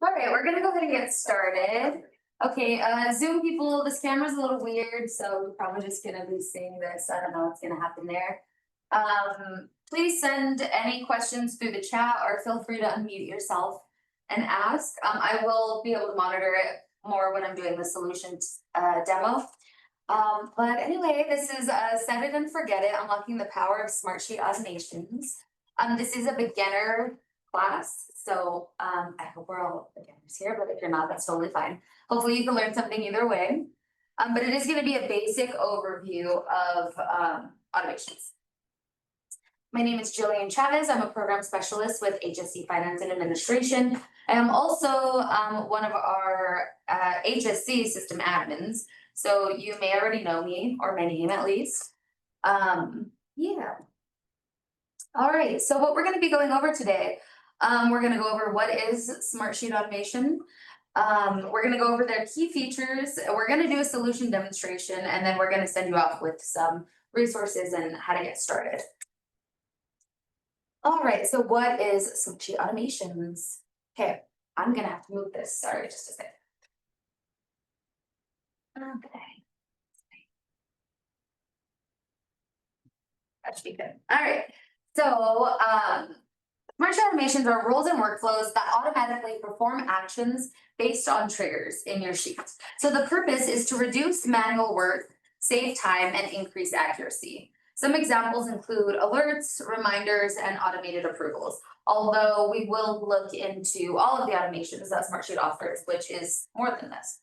All right, we're gonna go ahead and get started. Okay, Zoom people, this camera's a little weird, so we're probably just gonna be seeing this. I don't know what's gonna happen there. Please send any questions through the chat or feel free to unmute yourself and ask. I will be able to monitor it more when I'm doing the solutions demo. But anyway, this is Set It and Forget It, Unlocking the Power of Smartsheet Automations. This is a beginner class, so I hope we're all beginners here, but if you're not, that's totally fine. Hopefully you can learn something either way. But it is going to be a basic overview of automations. My name is Jillian Chavez. I'm a program specialist with HSC Finance and Administration. I am also one of our HSC system admins. So you may already know me, or my name at least. Yeah. All right, so what we're going to be going over today, we're going to go over what is Smartsheet automation. We're going to go over their key features. We're going to do a solution demonstration, and then we're going to send you off with some resources and how to get started. All right, so what is Smartsheet automations? Okay, I'm going to have to move this. Sorry, just a second. Okay. That should be good. All right. So, Smartsheet automations are rules and workflows that automatically perform actions based on triggers in your sheet. So the purpose is to reduce manual work, save time, and increase accuracy. Some examples include alerts, reminders, and automated approvals. Although we will look into all of the automations that Smartsheet offers, which is more than this.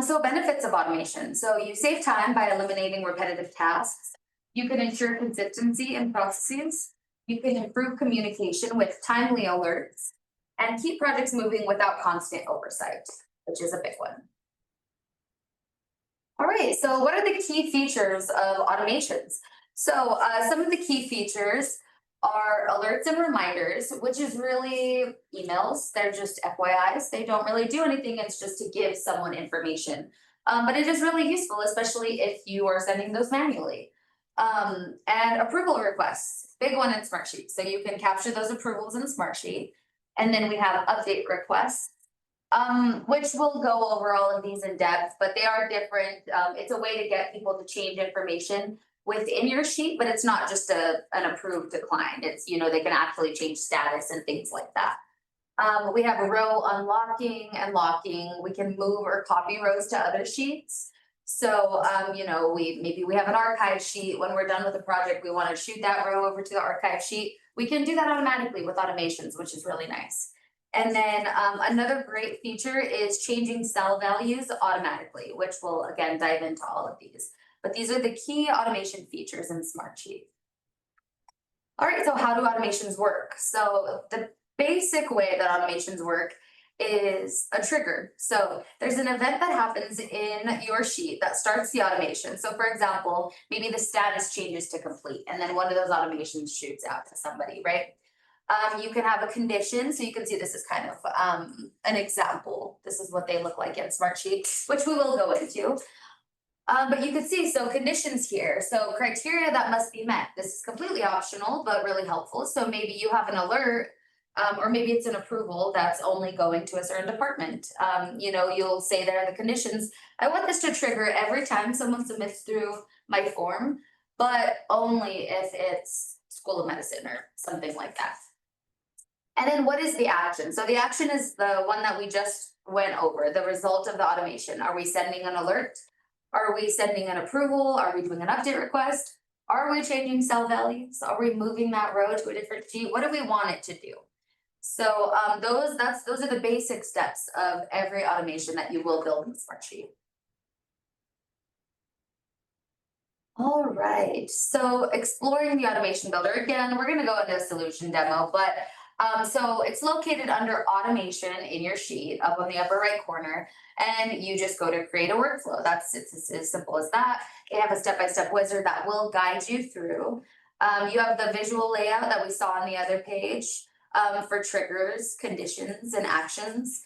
So benefits of automation. So you save time by eliminating repetitive tasks. You can ensure consistency in processes. You can improve communication with timely alerts and keep projects moving without constant oversight, which is a big one. All right, so what are the key features of automations? So some of the key features are alerts and reminders, which is really emails. They're just FYIs. They don't really do anything. It's just to give someone information. But it is really useful, especially if you are sending those manually. And approval requests, big one in Smartsheet. So you can capture those approvals in Smartsheet. And then we have update requests, which we'll go over all of these in depth, but they are different. It's a way to get people to change information within your sheet, but it's not just an approved decline. It's, they can actually change status and things like that. We have row unlocking and locking. We can move or copy rows to other sheets. So, maybe we have an archive sheet. When we're done with the project, we want to shoot that row over to the archive sheet. We can do that automatically with automations, which is really nice. And then another great feature is changing cell values automatically, which we'll again dive into all of these. But these are the key automation features in Smartsheet. All right, so how do automations work? So the basic way that automations work is a trigger. So there's an event that happens in your sheet that starts the automation. So for example, maybe the status changes to complete, and then one of those automations shoots out to somebody, right? You can have a condition. So you can see this is kind of an example. This is what they look like in Smartsheet, which we will go into. But you can see, so conditions here. So criteria that must be met. This is completely optional, but really helpful. So maybe you have an alert, or maybe it's an approval that's only going to a certain department. You'll say there are the conditions. I want this to trigger every time someone submits through my form, but only if it's School of Medicine or something like that. And then what is the action? So the action is the one that we just went over, the result of the automation. Are we sending an alert? Are we sending an approval? Are we doing an update request? Are we changing cell values? Are we moving that row to a different sheet? What do we want it to do? So those are the basic steps of every automation that you will build in Smartsheet. All right, so exploring the automation builder. Again, we're going to go into a solution demo, but so it's located under automation in your sheet up on the upper right corner, and you just go to create a workflow. It's as simple as that. You have a step-by-step wizard that will guide you through. You have the visual layout that we saw on the other page for triggers, conditions, and actions.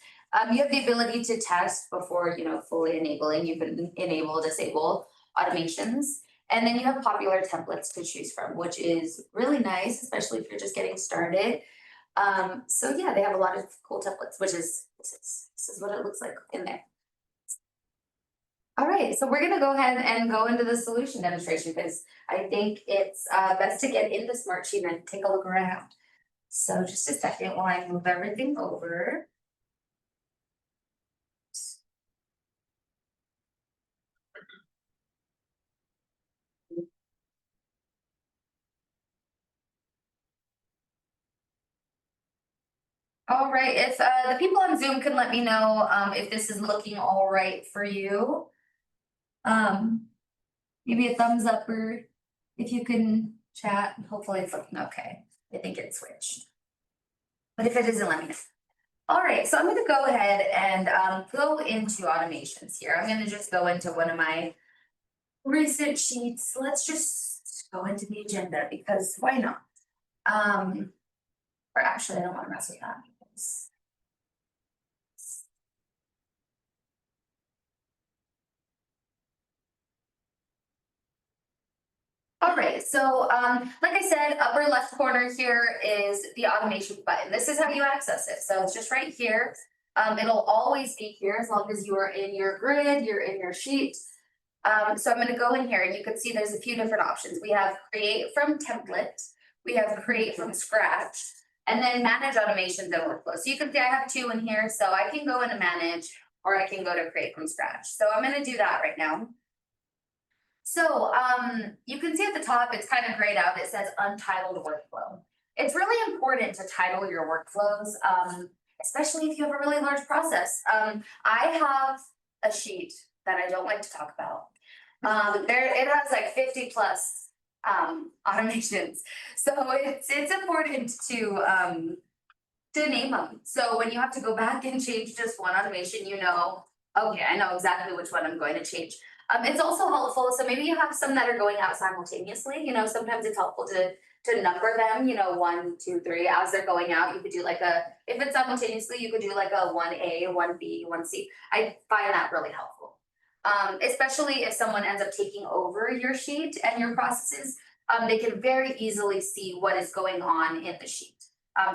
You have the ability to test before fully enabling. You can enable, disable automations. And then you have popular templates to choose from, which is really nice, especially if you're just getting started. So yeah, they have a lot of cool templates, which is, this is what it looks like in there. All right, so we're gonna go ahead and go into the solution demonstration because I think it's best to get into Smartsheet and take a look around. So just a second while I move everything over. All right, if the people on Zoom can let me know if this is looking all right for you. Maybe a thumbs up, or if you can chat, hopefully it's looking okay. I think it switched. But if it isn't, let me know. All right, so I'm gonna go ahead and go into automations here. I'm gonna just go into one of my recent sheets. Let's just go into the agenda because why not? Or actually, I don't want to mess with that. All right, so like I said, upper left corner here is the automation button. This is how you access it. So it's just right here. It'll always be here as long as you are in your grid, you're in your sheet. So I'm going to go in here and you can see there's a few different options. We have create from template, we have create from scratch, and then manage automations and workflows. So you can see I have two in here, so I can go into manage or I can go to create from scratch. So I'm going to do that right now. So you can see at the top, it's kind of grayed out. It says untitled workflow. It's really important to title your workflows, especially if you have a really large process. I have a sheet that I don't like to talk about. It has like 50 plus automations. So it's important to name them. So when you have to go back and change just one automation, you know, okay, I know exactly which one I'm going to change. It's also helpful. So maybe you have some that are going out simultaneously. You know, sometimes it's helpful to number them, you know, 1, 2, 3 as they're going out. You could do like if it's simultaneously, you could do like a 1A, 1B, 1C. I find that really helpful. Especially if someone ends up taking over your sheet and your processes, they can very easily see what is going on in the sheet.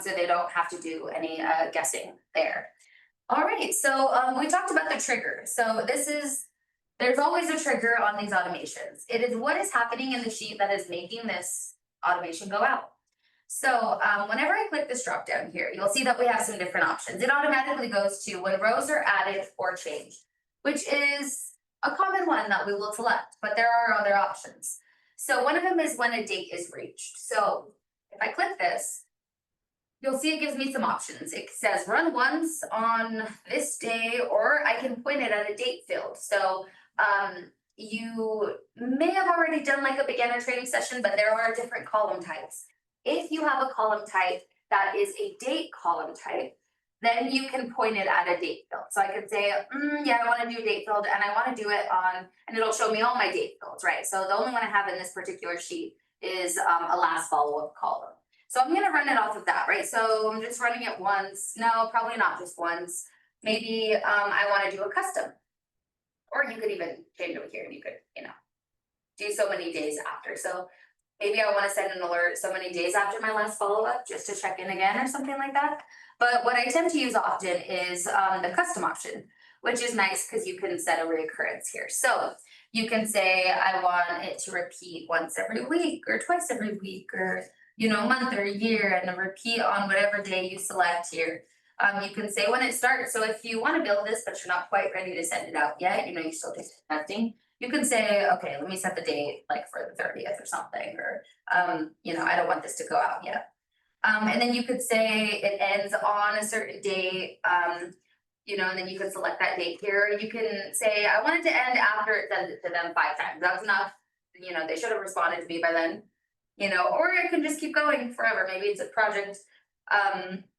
So they don't have to do any guessing there. All right, so we talked about the trigger. So there's always a trigger on these automations. It is what is happening in the sheet that is making this automation go out. So whenever I click this drop down here, you'll see that we have some different options. It automatically goes to when rows are added or changed, which is a common one that we will select, but there are other options. So one of them is when a date is reached. So if I click this, you'll see it gives me some options. It says run once on this day, or I can point it at a date field. So you may have already done like a beginner training session, but there are different column types. If you have a column type that is a date column type, then you can point it at a date field. So I could say, yeah, I want to do a date field and I want to do it on, and it'll show me all my date fields, right? So the only one I have in this particular sheet is a last follow-up column. So I'm going to run it off of that, right? So I'm just running it once. No, probably not just once. Maybe I want to do a custom. Or you could even change it here and you could, you know, do so many days after. So maybe I want to send an alert so many days after my last follow-up just to check in again or something like that. But what I tend to use often is the custom option, which is nice because you can set a reoccurrence here. So you can say, I want it to repeat once every week or twice every week or, you know, a month or a year, and then repeat on whatever day you select here. You can say when it starts. So if you want to build this, but you're not quite ready to send it out yet, you know, you're still just testing, you can say, okay, let me set the date like for the 30th or something, or, you know, I don't want this to go out yet. And then you could say it ends on a certain date, you know, and then you can select that date here. You can say, I want it to end after it sends it to them 5 times. That's enough. You know, they should have responded to me by then, you know, or it can just keep going forever. Maybe it's a project,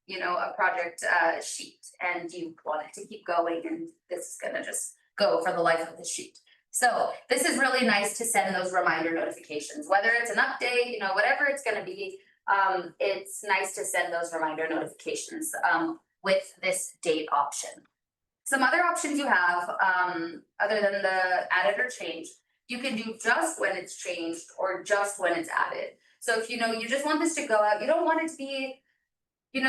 you know, a project sheet, and you want it to keep going, and this is gonna just go for the life of the sheet. So this is really nice to send those reminder notifications, whether it's an update, you know, whatever it's gonna be. It's nice to send those reminder notifications with this date option. Some other options you have, other than the added or changed, you can do just when it's changed or just when it's added. So if you know you just want this to go out, you don't want it to be,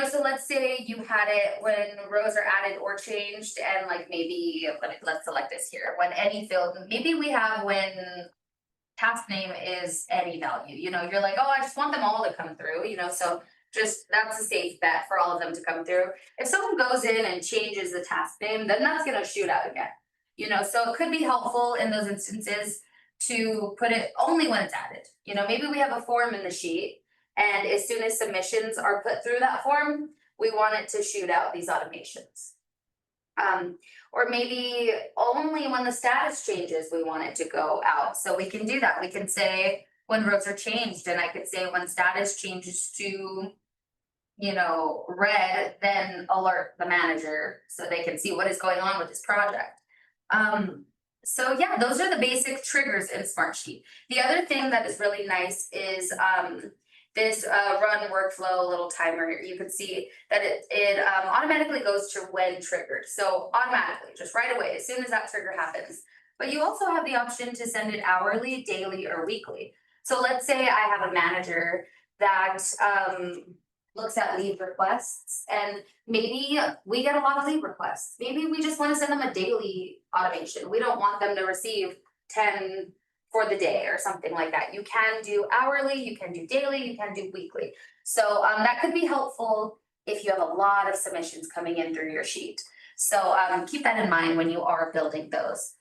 So let's say you had it when rows are added or changed, and like maybe, let's select this here, when any field, maybe we have when task name is any value, you're like, oh, I just want them all to come through, so just, that's a safe bet for all of them to come through. If someone goes in and changes the task name, then that's gonna shoot out again. So it could be helpful in those instances to put it only when it's added. Maybe we have a form in the sheet, and as soon as submissions are put through that form, we want it to shoot out these automations. Or maybe only when the status changes, we want it to go out. So we can do that. We can say when rows are changed, and I could say when status changes to, red, then alert the manager so they can see what is going on with this project. So yeah, those are the basic triggers in Smartsheet. The other thing that is really nice is this run workflow little timer. You can see that it automatically goes to when triggered. So automatically, just right away, as soon as that trigger happens. But you also have the option to send it hourly, daily, or weekly. So let's say I have a manager that looks at leave requests, and maybe we get a lot of leave requests. Maybe we just want to send them a daily automation. We don't want them to receive 10 for the day or something like that. You can do hourly, you can do daily, you can do weekly. So that could be helpful if you have a lot of submissions coming in through your sheet. So keep that in mind when you are building those.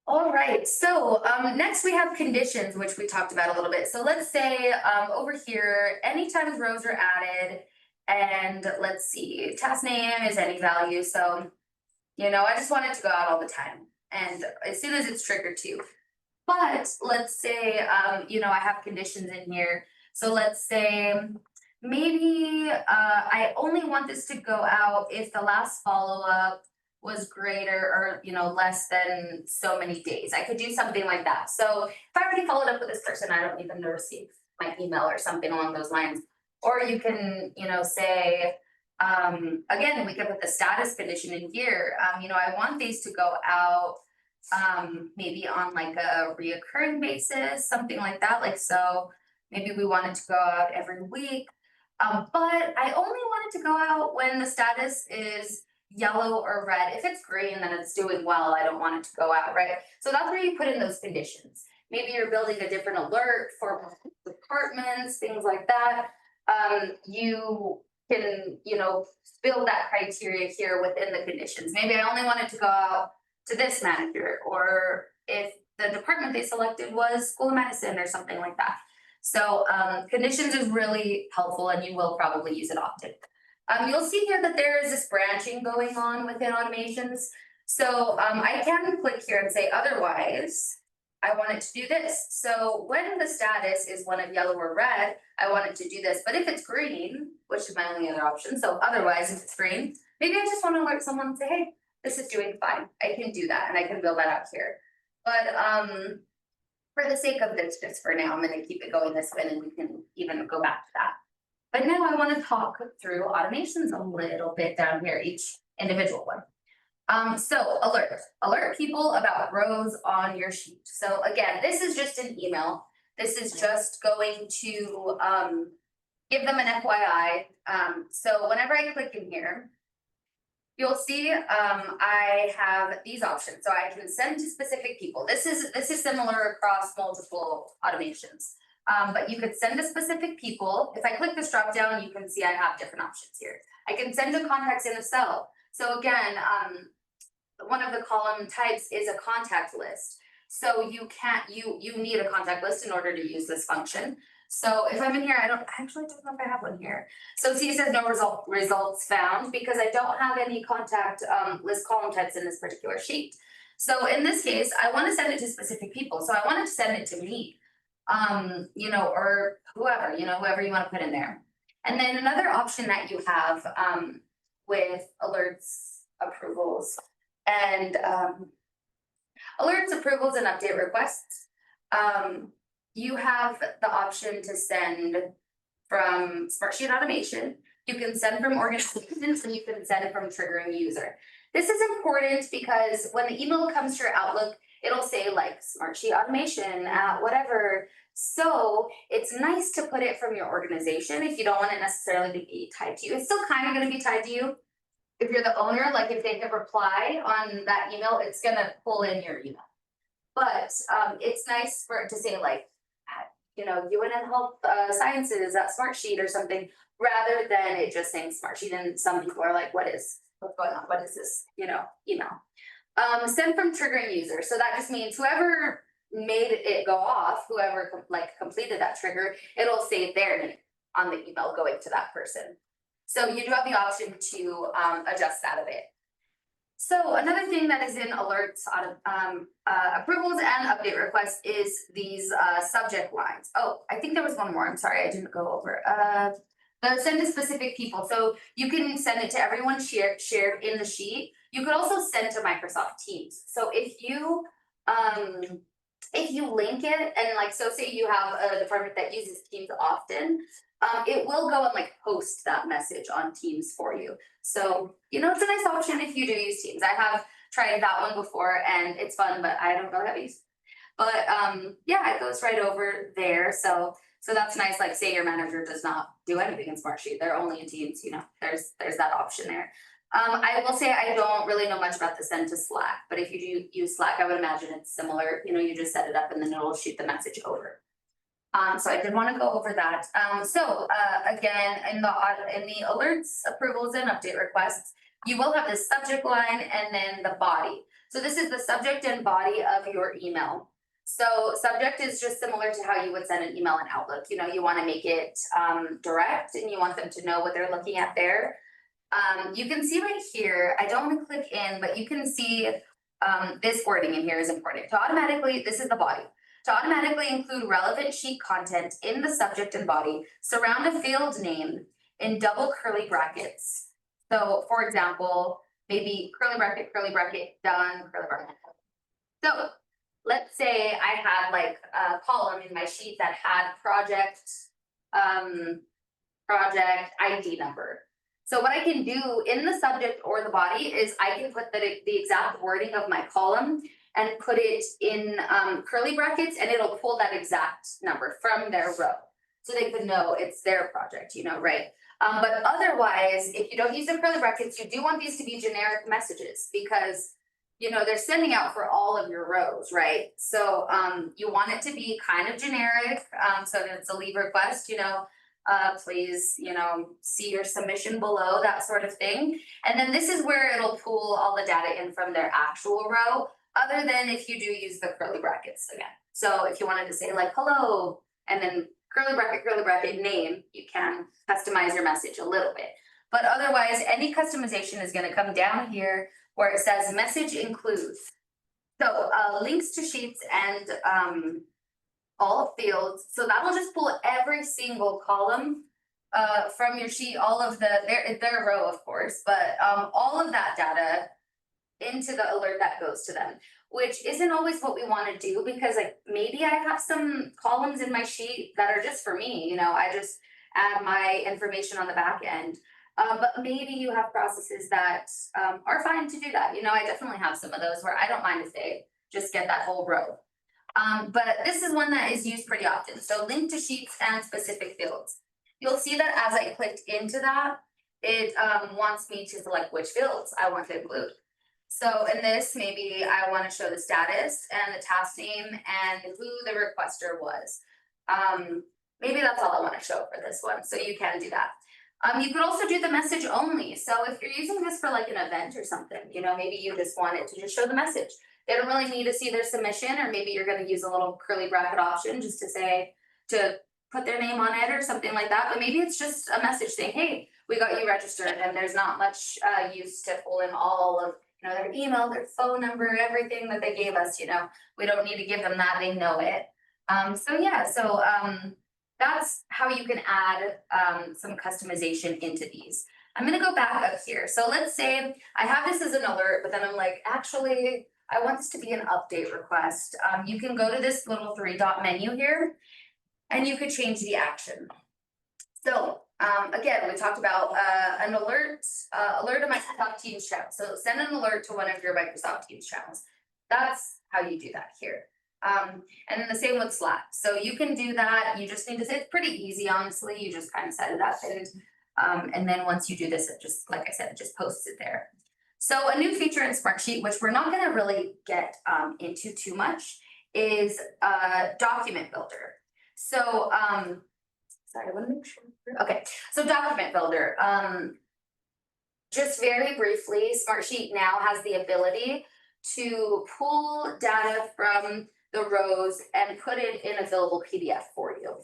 All right, so next we have conditions, which we talked about a little bit. So let's say over here, anytime rows are added, and let's see, task name is any value. So, I just want it to go out all the time, and as soon as it's triggered too. But let's say, I have conditions in here. So let's say maybe I only want this to go out if the last follow-up was greater or, less than so many days. I could do something like that. So if I already followed up with this person, I don't need them to receive my email or something along those lines. Or you can, say, again, we can put the status condition in here. I want these to go out maybe on like a reoccurring basis, something like that. Like, so maybe we want it to go out every week. But I only want it to go out when the status is yellow or red. If it's green, then it's doing well. I don't want it to go out, right? So that's where you put in those conditions. Maybe you're building a different alert for departments, things like that. You can, build that criteria here within the conditions. Maybe I only want it to go out to this manager, or if the department they selected was school of medicine or something like that. So conditions is really helpful, and you will probably use it often. You'll see here that there is this branching going on within automations. So I can click here and say, otherwise, I want it to do this. So when the status is one of yellow or red, I want it to do this. But if it's green, which is my only other option, so otherwise, if it's green, maybe I just want to alert someone and say, hey, this is doing fine. I can do that, and I can build that out here. But for the sake of this, just for now, I'm going to keep it going this way, and we can even go back to that. But now I want to talk through automations a little bit down here, each individual one. So alert people about rows on your sheet. So again, this is just an email. This is just going to give them an FYI. So whenever I click in here, you'll see I have these options. So I can send to specific people. This is similar across multiple automations. But you could send to specific people. If I click this drop down, you can see I have different options here. I can send to contacts in a cell. So again, one of the column types is a contact list. So you need a contact list in order to use this function. So if I'm in here, I actually don't know if I have one here. So see, it says no results found because I don't have any contact list column types in this particular sheet. So in this case, I want to send it to specific people. So I wanted to send it to me. Or whoever you want to put in there. And then another option that you have with alerts, approvals, and update requests, you have the option to send from Smartsheet automation. You can send from organizations, and you can send from triggering user. This is important because when the email comes to your Outlook, it'll say like Smartsheet automation at whatever, So it's nice to put it from your organization if you don't want it necessarily to be tied to you. It's still kind of going to be tied to you. If you're the owner, like if they hit reply on that email, it's going to pull in your email. But it's nice for it to say like, UNN Health Sciences at Smartsheet or something, rather than it just saying Smartsheet. And some people are like, what's going on? What is this, email? Send from triggering user. So that just means whoever made it go off, whoever completed that trigger, it'll say their name on the email going to that person. So you do have the option to adjust that a bit. So another thing that is in alerts, approvals and update requests is these subject lines. Oh, I think there was one more. I'm sorry, I didn't go over. The send to specific people. So you can send it to everyone shared in the sheet. You could also send to Microsoft Teams. So if you link it and so say you have a department that uses Teams often, it will go and post that message on Teams for you. So, it's a nice option if you do use Teams. I have tried that one before and it's fun, but I don't really have use. But yeah, it goes right over there. So that's nice. Like say your manager does not do anything in Smartsheet, they're only in Teams, there's that option there. I will say I don't really know much about the send to Slack, but if you do use Slack, I would imagine it's similar. You just set it up and then it'll shoot the message over. So I did want to go over that. Again, in the alerts, approvals, and update requests, you will have the subject line and then the body. So this is the subject and body of your email. So subject is just similar to how you would send an email in Outlook. You want to make it direct and you want them to know what they're looking at there. You can see right here, I don't want to click in, but you can see this wording in here is important. This is the body. To automatically include relevant sheet content in the subject and body, surround a field name in double curly brackets. So for example, maybe curly bracket, done, curly bracket. So let's say I had a column in my sheet that had project ID number. So what I can do in the subject or the body is I can put the exact wording of my column and put it in curly brackets, and it'll pull that exact number from their row. So they could know it's their project, right? But otherwise, if you don't use the curly brackets, you do want these to be generic messages because, they're sending out for all of your rows, right? So you want it to be kind of generic. So if it's a leave request, please, see your submission below, that sort of thing. And then this is where it'll pull all the data in from their actual row, other than if you do use the curly brackets again. So if you wanted to say hello, and then curly bracket name, you can customize your message a little bit. But otherwise, any customization is going to come down here where it says message includes. So links to sheets and all fields. So that'll just pull every single column from your sheet, all of their row, of course, but all of that data into the alert that goes to them, which isn't always what we want to do because maybe I have some columns in my sheet that are just for me, I just add my information on the back end. But maybe you have processes that are fine to do that. I definitely have some of those where I don't mind if they just get that whole row. But this is one that is used pretty often. So link to sheets and specific fields. You'll see that as I clicked into that, it wants me to select which fields I want to include. So in this, maybe I want to show the status and the task name and who the requester was. Maybe that's all I want to show for this one. So you can do that. You could also do the message only. So if you're using this for an event or something, maybe you just want it to just show the message. They don't really need to see their submission, or maybe you're going to use a little curly bracket option just to put their name on it or something like that. But maybe it's just a message saying, hey, we got you registered, and there's not much use to pull in all of their email, their phone number, everything that they gave us. We don't need to give them that, they know it. So that's how you can add some customization into these. I'm going to go back up here. So let's say I have this as an alert, but then I'm actually, I want this to be an update request. You can go to this little 3-dot menu here, and you could change the action. So again, we talked about an alert to Microsoft Teams channel. So send an alert to one of your Microsoft Teams channels. That's how you do that here. And then the same with Slack. So you can do that. You just need to, it's pretty easy, honestly. You just kind of set it up and then once you do this, it just, like I said, it just posts it there. So a new feature in Smartsheet, which we're not gonna really get into too much, is document builder. So, sorry, I wanna make sure. Okay, so document builder. Just very briefly, Smartsheet now has the ability to pull data from the rows and put it in a fillable PDF for you.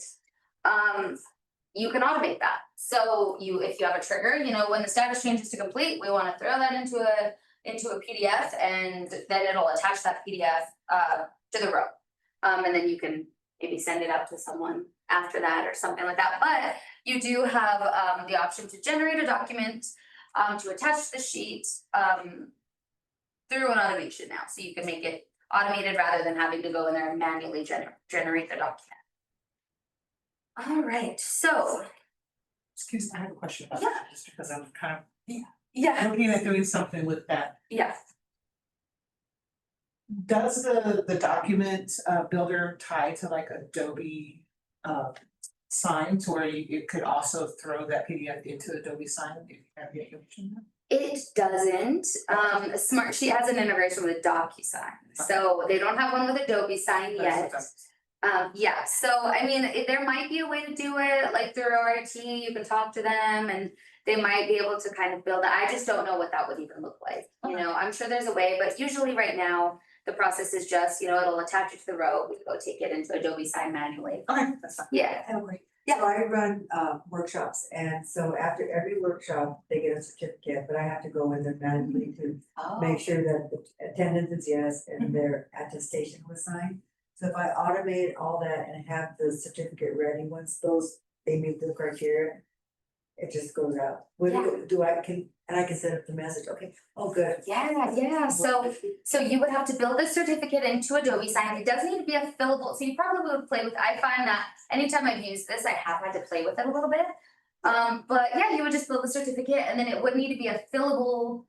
You can automate that. So if you have a trigger, when the status changes to complete, we want to throw that into a PDF, and then it'll attach that PDF to the row. And then you can maybe send it out to someone after that or something like that. But you do have the option to generate a document, to attach the sheet through an automation now. So you can make it automated rather than having to go in there and manually generate the document. All right, so. Excuse me, I have a question about Yeah. that, just because I'm kind Yeah. of looking at doing something with that. Yeah. Does the document builder tie to like Adobe Signs, where it could also throw that PDF into Adobe Sign if you have the information there? It doesn't. Smartsheet has an integration with DocuSign, so they don't have one with Adobe Sign yet. Yeah, so I mean, there might be a way to do it, like through our team, you can talk to them and they might be able to kind of build it. I just don't know what that would even look like. I'm sure there's a way, but usually right now, the process is just, it'll attach it to the row, we go take it into Adobe Sign manually. Okay, that's fine. Yeah. So I run workshops, and so after every workshop, they get a certificate, but I have to go in there manually to make sure that the attendance is yes and their attestation was signed. So if I automate all that and have the certificate ready, once they meet the criteria, it just goes out. What I can set up the message, okay, oh, good. Yeah, so you would have to build a certificate into Adobe Sign. It does need to be a fillable, so you probably would play with, I find that anytime I've used this, I have had to play with it a little bit. But yeah, you would just build a certificate and then it would need to be a fillable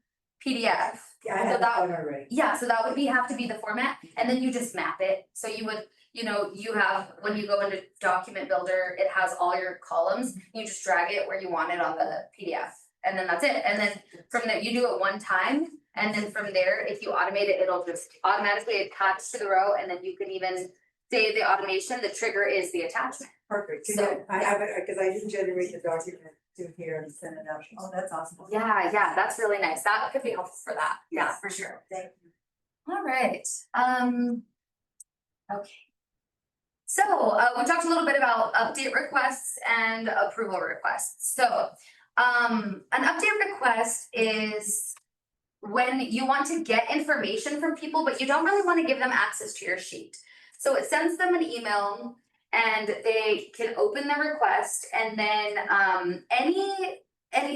PDF. Yeah, I have that already. Yeah, so that would have to be the format, and then you just map it. So you would, you have, when you go into Document Builder, it has all your columns. You just drag it where you want it on the PDF, and then that's it. And then from there, you do it one time, and then from there, if you automate it, it'll just automatically attach to the row, and then you can even say the automation, the trigger is the attachment. Perfect. So, I have it, because I didn't generate the document to here and send it out. Oh, that's awesome. Yeah, that's really nice. That could be helpful for that. Yeah, for sure. Thank you. All right. Okay. So we talked a little bit about update requests and approval requests. So an update request is when you want to get information from people, but you don't really want to give them access to your sheet. So it sends them an email and they can open the request, and then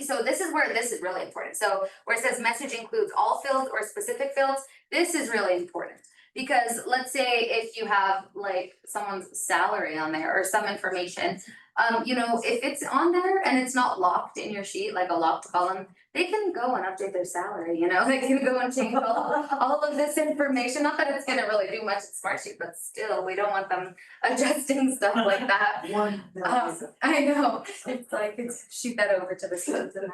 so this is where this is really important. So where it says message includes all fields or specific fields, this is really important. Because let's say if you have like someone's salary on there or some information, if it's on there and it's not locked in your sheet, like a locked column, they can go and update their salary, they can go and change all of this information. Not that it's gonna really do much in Smartsheet, but still, we don't want them adjusting stuff like that. I know, it's like, shoot that over to the students and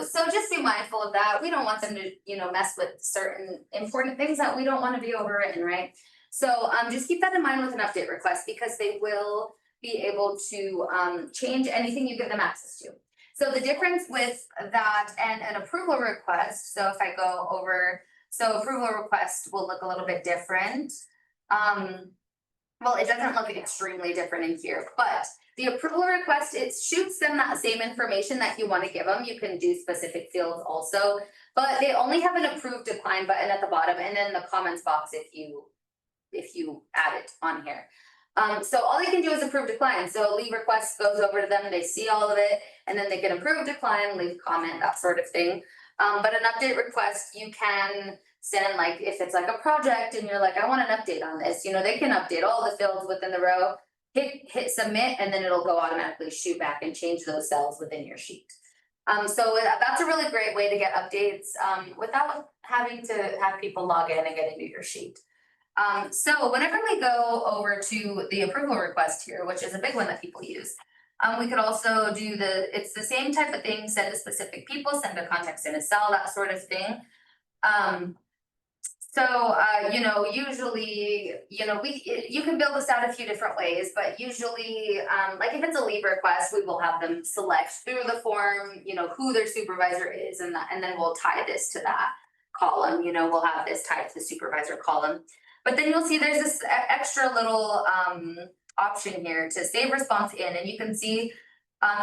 so just be mindful of that. We don't want them to, mess with certain important things that we don't want to be overwritten, right? So just keep that in mind with an update request, because they will be able to change anything you give them access to. So the difference with that and an approval request, so if I go over, so approval request will look a little bit different. Well, it doesn't look extremely different in here, but the approval request, it shoots them that same information that you want to give them. You can do specific fields also, but they only have an approved decline button at the bottom, and then the comments box if you add it on here. So all they can do is approve decline. So leave request goes over to them, they see all of it, and then they can approve decline, leave comment, that sort of thing. But an update request, you can send, like if it's like a project and you're like, I want an update on this, they can update all the fields within the row, hit submit, and then it'll go automatically shoot back and change those cells within your sheet. So that's a really great way to get updates without having to have people log in and get into your sheet. So whenever we go over to the approval request here, which is a big one that people use. We could also do it's the same type of thing, send to specific people, send to contacts in a cell, that sort of thing. Usually, you can build this out a few different ways, but usually, like if it's a leave request, we will have them select through the form, who their supervisor is, and then we'll tie this to that column, we'll have this tied to the supervisor column. But then you'll see there's this extra little option here to save response in, and you can see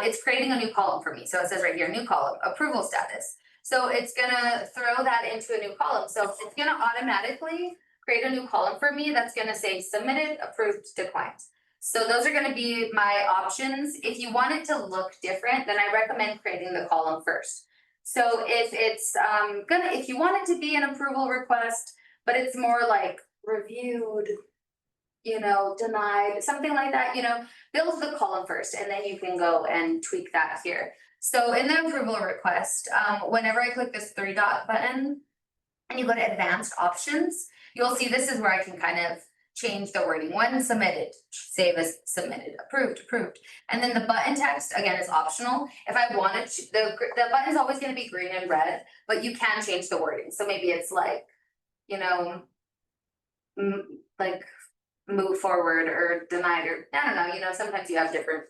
it's creating a new column for me. So it says right here, new column, approval status. So it's gonna throw that into a new column. So it's gonna automatically create a new column for me that's gonna say submitted, approved, declined. So those are gonna be my options. If you want it to look different, then I recommend creating the column first. So if it's if you want it to be an approval request, but it's more like reviewed, denied, something like that, build the column first, and then you can go and tweak that here. So in the approval request, whenever I click this 3-dot button and you go to advanced options, you'll see this is where I can kind of change the wording. When submitted, save as submitted, approved. And then the button text, again, is optional. If I wanted to, the button is always going to be green and red, but you can change the wording. So maybe it's like, like move forward or denied, or I don't know, sometimes you have different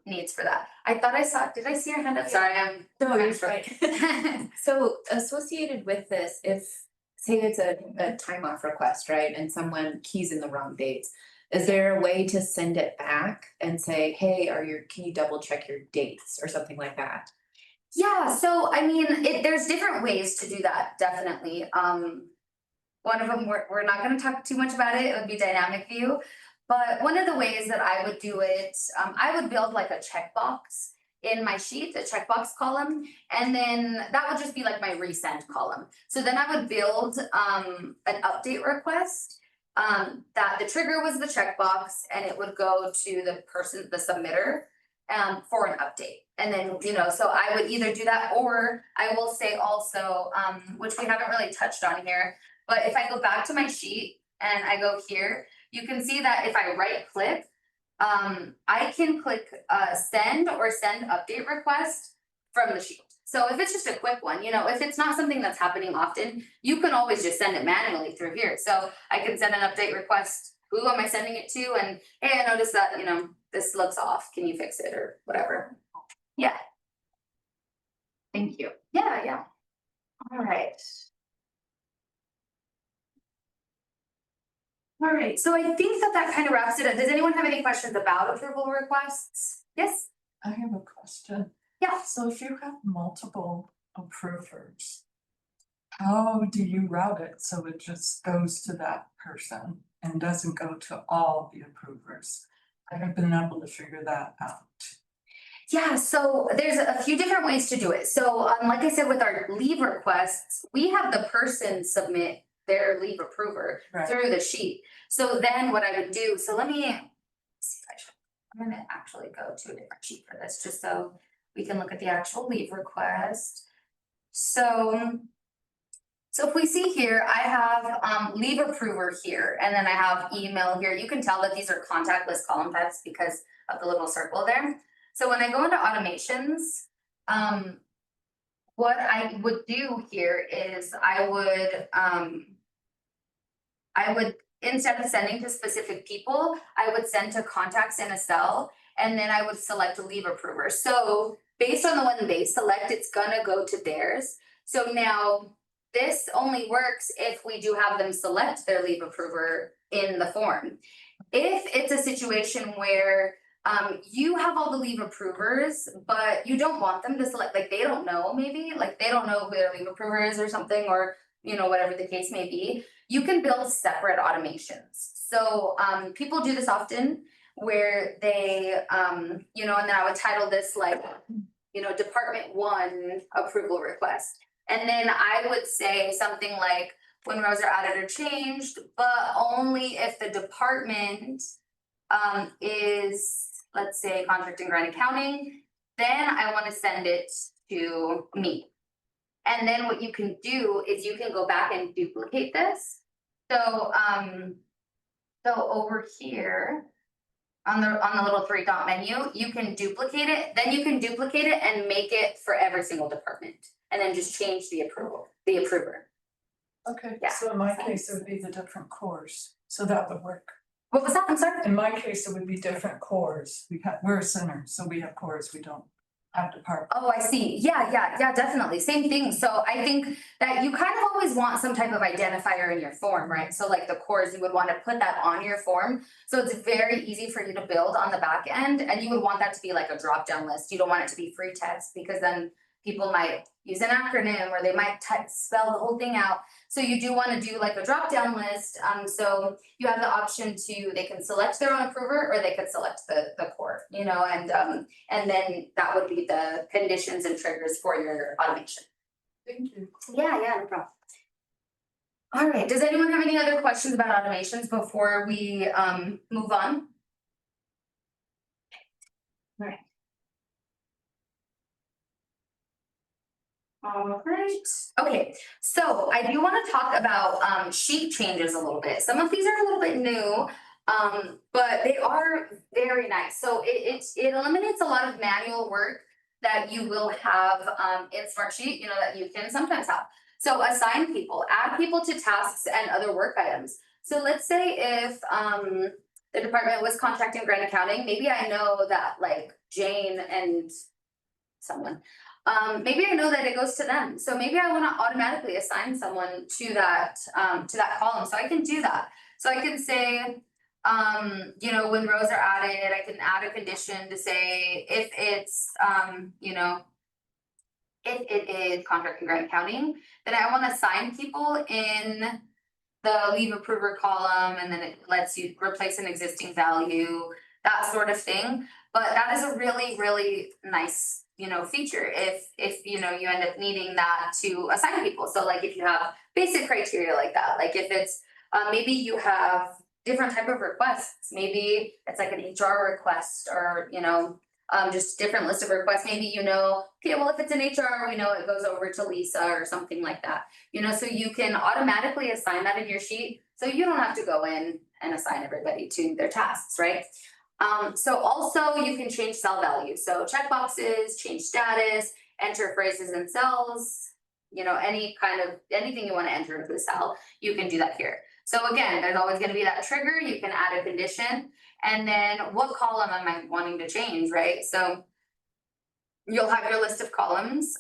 needs for that. I thought I saw, did I see your hand up? Sorry, No, you're right. So associated with this, if say it's a time off request, right, and someone keys in the wrong dates, is there a way to send it back and say, hey, can you double check your dates or something like that? Yeah, so I mean, there's different ways to do that, definitely. One of them, we're not gonna talk too much about it, it would be dynamic view. But one of the ways that I would do it, I would build like a checkbox in my sheet, a checkbox column, and then that would just be like my resend column. So then I would build an update request that the trigger was the checkbox, and it would go to the person, the submitter, for an update. And then, so I would either do that, or I will say also, which we haven't really touched on here, but if I go back to my sheet and I go here, you can see that if I right click, I can click send or send update request from the sheet. So if it's just a quick one, if it's not something that's happening often, you can always just send it manually through here. So I can send an update request. Who am I sending it to? And hey, I noticed that, this looks off. Can you fix it or whatever? Yeah. Thank you. Yeah. All right. All right, so I think that kind of wraps it up. Does anyone have any questions about approval requests? Yes? I have a question. Yeah. So if you have multiple approvers, how do you route it so it just goes to that person and doesn't go to all the approvers? I haven't been able to figure that out. Yeah, so there's a few different ways to do it. So like I said, with our leave requests, we have the person submit their leave approver through the sheet. So then what I would do, so let me see if I'm gonna actually go to a different sheet for this, just so we can look at the actual leave request. So if we see here, I have leave approver here, and then I have email here. You can tell that these are contact list column types because of the little circle there. So when I go into automations, what I would do here is I would, instead of sending to specific people, I would send to contacts in a cell, and then I would select a leave approver. So based on the one they select, it's gonna go to theirs. So now this only works if we do have them select their leave approver in the form. If it's a situation where you have all the leave approvers, but you don't want them to select, like they don't know, maybe, like they don't know who their leave approver is or something, or whatever the case may be, you can build separate automations. So people do this often where they, and then I would title this like, department 1 approval request. And then I would say something like, when rows are added or changed, but only if the department is, let's say, contract and grant accounting, then I want to send it to me. And then what you can do is you can go back and duplicate this So, so over here. On the little 3-dot menu, you can duplicate it, then you can duplicate it and make it for every single department. And then just change the approver. Okay, Yeah. so in my case, it would be the different cores, so that would work. What was that? I'm sorry. In my case, it would be different cores. We're a center, so we have cores, we don't have departments. Oh, I see. Yeah, definitely. Same thing. So I think that you kind of always want some type of identifier in your form, right? So like the cores, you would want to put that on your form. So it's very easy for you to build on the back end, and you would want that to be like a drop-down list. You don't want it to be free text, because then people might use an acronym, or they might spell the whole thing out. So you do want to do like a drop-down list. So you have the option they can select their own approver, or they could select the core, you know, and then that would be the conditions and triggers for your automation. Thank you. Yeah, no problem. All right, does anyone have any other questions about automations before we move on? All right. All right, okay, so I do want to talk about sheet changes a little bit. Some of these are a little bit new, but they are very nice. So it eliminates a lot of manual work that you will have in Smartsheet, you know, that you can sometimes have. So assign people, add people to tasks and other work items. So let's say if the department was contracting grant accounting, maybe I know that like Jane and someone, maybe I know that it goes to them. So maybe I want to automatically assign someone to that column. So I can do that. So I can say, you know, when rows are added, I can add a condition to say if it's, you know, if it is contract and grant accounting, then I want to assign people in the leave approver column, and then it lets you replace an existing value, that sort of thing. But that is a really, really nice, you know, feature if you know, you end up needing that to assign people. So like if you have basic criteria like that, like if it's maybe you have different type of requests, maybe it's like an HR request, or you know, just different list of requests. Maybe you know, okay, well if it's an HR, we know it goes over to Lisa or something like that. You know, so you can automatically assign that in your sheet, so you don't have to go in and assign everybody to their tasks, right? So also you can change cell values. So checkboxes, change status, enter phrases in cells, you know, anything you want to enter into the cell, you can do that here. So again, there's always going to be that trigger. You can add a condition, and then what column am I wanting to change, right? So you'll have your list of columns.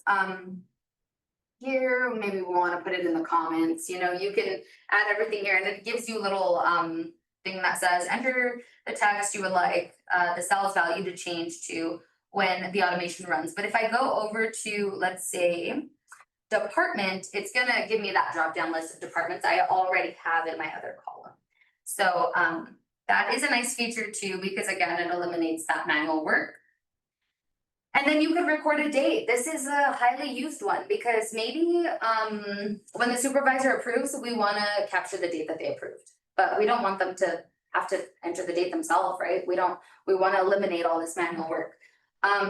Here, maybe we want to put it in the comments. You know, you can add everything here, and it gives you a little thing that says enter the text you would like the cell's value to change to when the automation runs. But if I go over to, let's say, department, it's gonna give me that drop-down list of departments I already have in my other column. So that is a nice feature too, because again, it eliminates that manual work. And then you could record a date. This is a highly used one, because maybe when the supervisor approves, we want to capture the date that they approved, but we don't want them to have to enter the date themselves, right? We want to eliminate all this manual work.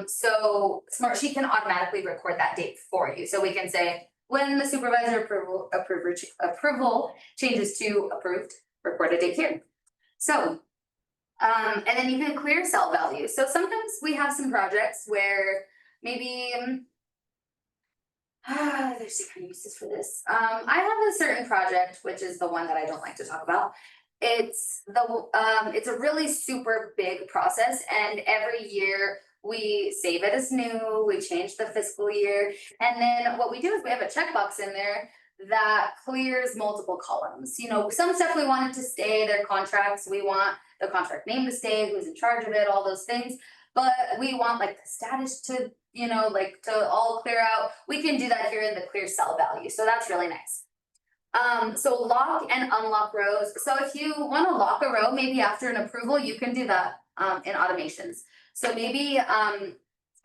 So Smartsheet can automatically record that date for you. So we can say when the supervisor approval changes to approved, record a date here. So and then you can clear cell values. So sometimes we have some projects where maybe there's different uses for this. I have a certain project, which is the one that I don't like to talk about. It's a really super big process, and every year we save it as new, we change the fiscal year, and then what we do is we have a checkbox in there that clears multiple columns. You know, some stuff we want it to stay, their contracts, we want the contract name to stay, who's in charge of it, all those things. But we want like the status to, you know, like to all clear out. We can do that here in the clear cell value. So that's really nice. So lock and unlock rows. So if you want to lock a row, maybe after an approval, you can do that in automations. So maybe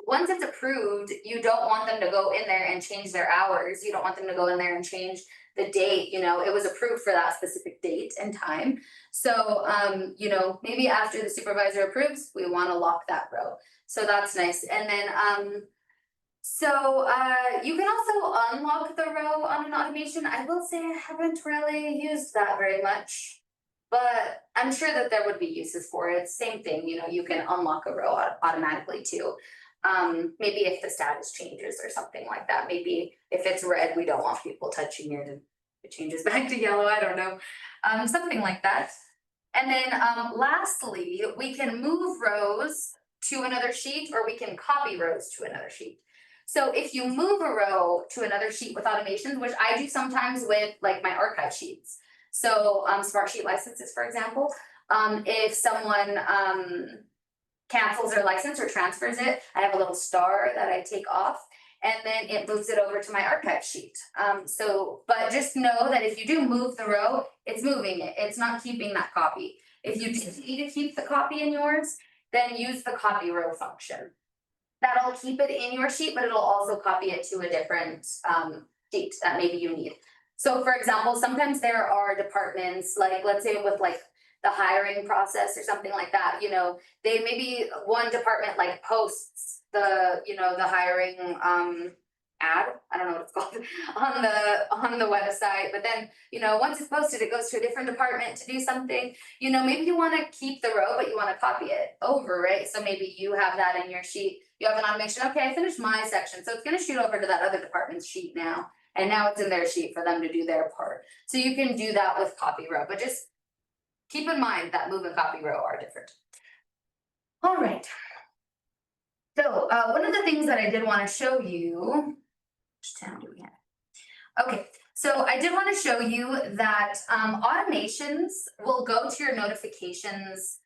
once it's approved, you don't want them to go in there and change their hours. You don't want them to go in there and change the date. You know, it was approved for that specific date and time. So, you know, maybe after the supervisor approves, we want to lock that row. So that's nice. And then So you can also unlock the row on an automation. I will say I haven't really used that very much. But I'm sure that there would be uses for it. Same thing, you know, you can unlock a row automatically too. Maybe if the status changes or something like that, maybe if it's red, we don't want people touching it and it changes back to yellow, I don't know. Something like that. And then lastly, we can move rows to another sheet or we can copy rows to another sheet. So if you move a row to another sheet with automations, which I do sometimes with like my archive sheets. So Smartsheet licenses, for example, if someone cancels their license or transfers it, I have a little star that I take off and then it moves it over to my archive sheet. But just know that if you do move the row, it's moving it, it's not keeping that copy. If you need to keep the copy in yours, then use the copy row function. That'll keep it in your sheet, but it'll also copy it to a different sheet that maybe you need. So for example, sometimes there are departments, like let's say with like the hiring process or something like that, you know, they maybe one department like posts the, you know, the hiring ad, I don't know what it's called, on the website, but then, you know, once it's posted, it goes to a different department to do something, you know, maybe you wanna keep the row, but you wanna copy it over, right? So maybe you have that in your sheet, you have an automation, okay, I finished my section, so it's gonna shoot over to that other department's sheet now. And now it's in their sheet for them to do their part. So you can do that with copy row, but just keep in mind that move and copy row are different. All right. So one of the things that I did want to show you, which tab do we have? Okay, so I did want to show you that automations will go to your notifications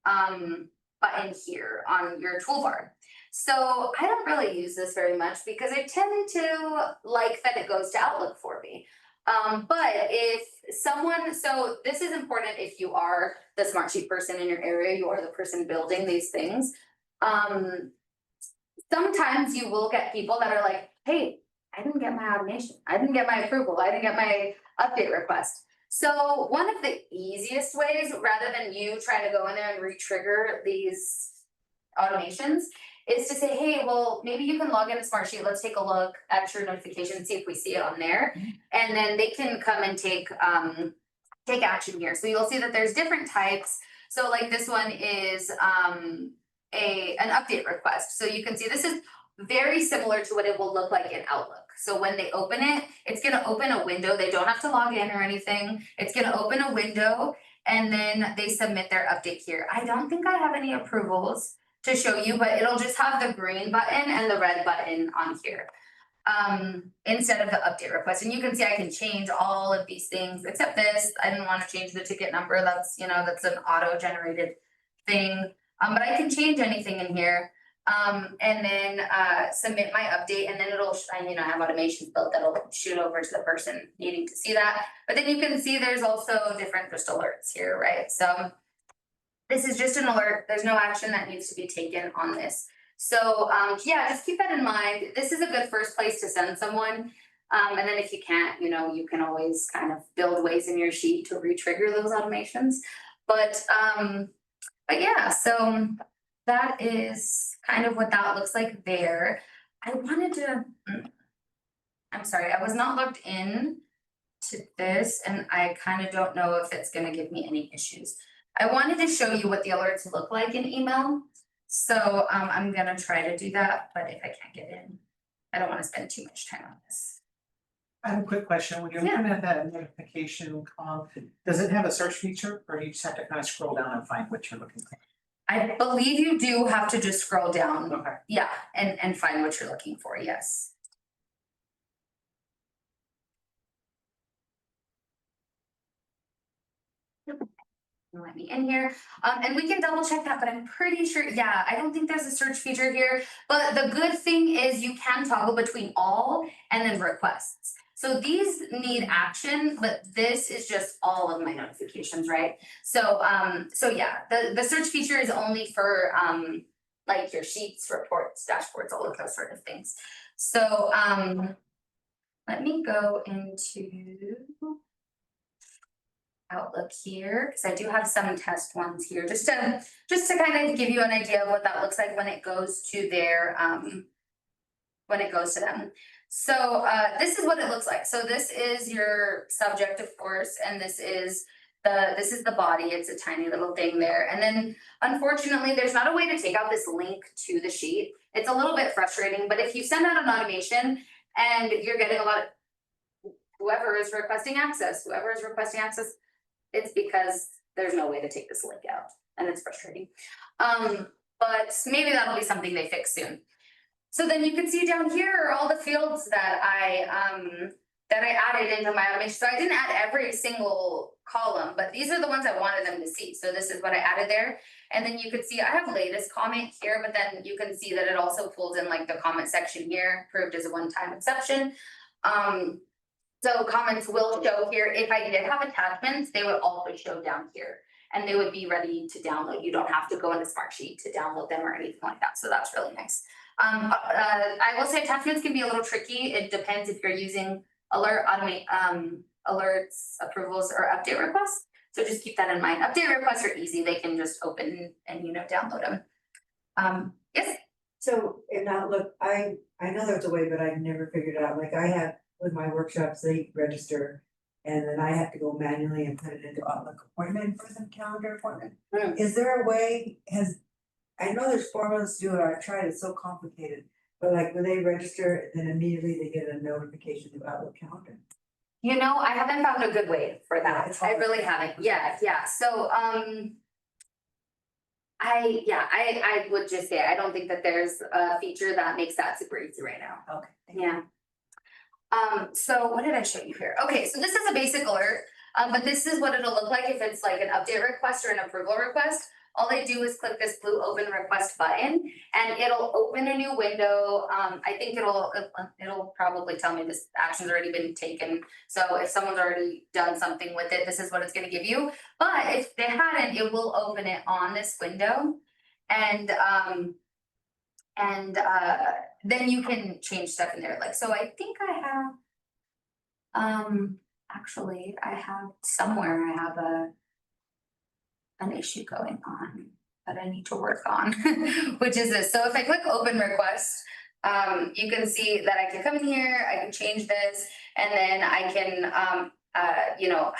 button here on your toolbar. So I don't really use this very much because I tend to like that it goes to Outlook for me. But if someone, so this is important if you are the Smartsheet person in your area, you are the person building these things. Sometimes you will get people that are like, hey, I didn't get my automation, I didn't get my approval, I didn't get my update request. So one of the easiest ways, rather than you trying to go in there and re-trigger these automations, is to say, hey, well, maybe you can log into Smartsheet, let's take a look at your notification, see if we see it on there. And then they can come and take action here. So you'll see that there's different types. So like this one is an update request. So you can see this is very similar to what it will look like in Outlook. So when they open it, it's gonna open a window. They don't have to log in or anything. It's gonna open a window and then they submit their update here. I don't think I have any approvals to show you, but it'll just have the green button and the red button on here instead of the update request. And you can see I can change all of these things except this. I didn't want to change the ticket number. That's, you know, that's an auto-generated thing. But I can change anything in here. And then submit my update, and then it'll, you know, have automations built that'll shoot over to the person needing to see that. But then you can see there's also different just alerts here, right? So this is just an alert. There's no action that needs to be taken on this. So yeah, just keep that in mind. This is a good first place to send someone. And then if you can't, you know, you can always kind of build ways in your sheet to re-trigger those automations. But yeah, so that is kind of what that looks like there. I wanted to, I'm sorry, I was not logged in to this and I kind of don't know if it's gonna give me any issues. I wanted to show you what the alerts look like in email. So I'm gonna try to do that, but if I can't get in, I don't wanna spend too much time on this. I have a quick question, when you're looking at that notification, does it have a search feature, or do you just have to kind of scroll down and find what you're looking for? I believe you do have to just scroll down, Okay. yeah, and find what you're looking for, yes. Let me in here, and we can double check that, but I'm pretty sure, yeah, I don't think there's a search feature here. But the good thing is you can toggle between all and then requests. So these need action, but this is just all of my notifications, right? So so yeah, the search feature is only for like your sheets, reports, dashboards, all of those sort of things. So let me go into Outlook here, because I do have some test ones here, just to kind of give you an idea of what that looks like when it goes to their when it goes to them. So this is what it looks like. So this is your subject, of course, and this is the body. It's a tiny little thing there. And then unfortunately, there's not a way to take out this link to the sheet. It's a little bit frustrating, but if you send out an automation and you're getting a lot of whoever is requesting access, it's because there's no way to take this link out, and it's frustrating. But maybe that'll be something they fix soon. So then you can see down here are all the fields that I added into my automation. So I didn't add every single column, but these are the ones I wanted them to see. So this is what I added there. And then you can see I have latest comment here, but then you can see that it also pulls in like the comment section here, approved as a one-time exception. So comments will show here. If I did have attachments, they would also show down here and they would be ready to download. You don't have to go into Smartsheet to download them or anything like that. So that's really nice. I will say attachments can be a little tricky. It depends if you're using automate alerts, approvals, or update requests. So just keep that in mind. Update requests are easy. They can just open and download them. Yes. So in Outlook, I know there's a way, but I've never figured it out. Like I have with my workshops, they register. And then I have to go manually and put it into Outlook appointment for the calendar appointment. Is there a way, I know there's formulas to do it, I've tried, it's so complicated. But like when they register, then immediately they get a notification of Outlook calendar. You know, I haven't found a good way for Yeah, that. it's I hard. really haven't. Yeah. So I would just say I don't think that there's a feature that makes that super easy right now. Okay. Yeah. So what did I show you here? Okay, so this is a basic alert, but this is what it'll look like if it's like an update request or an approval request. All they do is click this blue open request button and it'll open a new window. I think it'll probably tell me this action's already been taken. So if someone's already done something with it, this is what it's gonna give you. But if they hadn't, it will open it on this window. And then you can change stuff in there. Like, so I think I have, actually I have somewhere I have an issue going on that I need to work on, which is this. So if I click open request, you can see that I can come in here, I can change this, and then I can,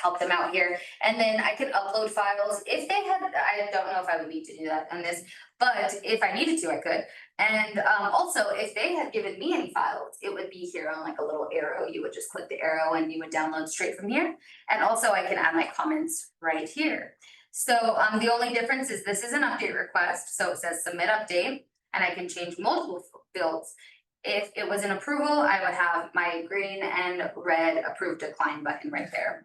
help them out here. And then I can upload files. If they had, I don't know if I would need to do that on this, but if I needed to, I could. And also, if they had given me any files, it would be here on like a little arrow. You would just click the arrow and you would download straight from here. And also I can add my comments right here. So the only difference is this is an update request. So it says submit update, and I can change multiple fields. If it was an approval, I would have my green and red approve decline button right there.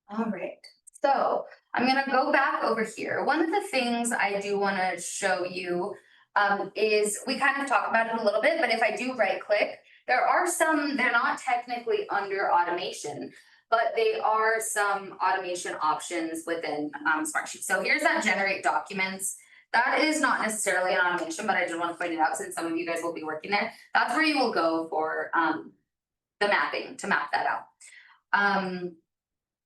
All right, so I'm gonna go back over here. One of the things I do wanna show you is we kind of talk about it a little bit, but if I do right click, there are some, they're not technically under automation, but they are some automation options within Smartsheet. So here's that generate documents. That is not necessarily an automation, but I did want to point it out since some of you guys will be working there. That's where you will go for the mapping to map that out.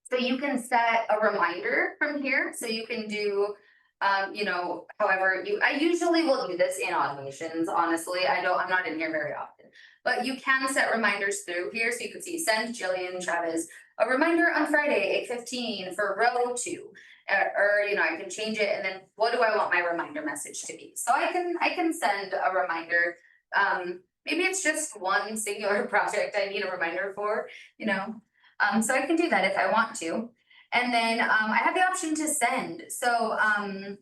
So you can set a reminder from here. So you can do, however I usually will do this in automations. Honestly, I'm not in here very often, but you can set reminders through here. So you can see send Jillian Chavez a reminder on Friday, 8:15 for row 2. Or I can change it, and then what do I want my reminder message to be? So I can send a reminder. Maybe it's just one singular project I need a reminder for, so I can do that if I want to. And then I have the option to send. So I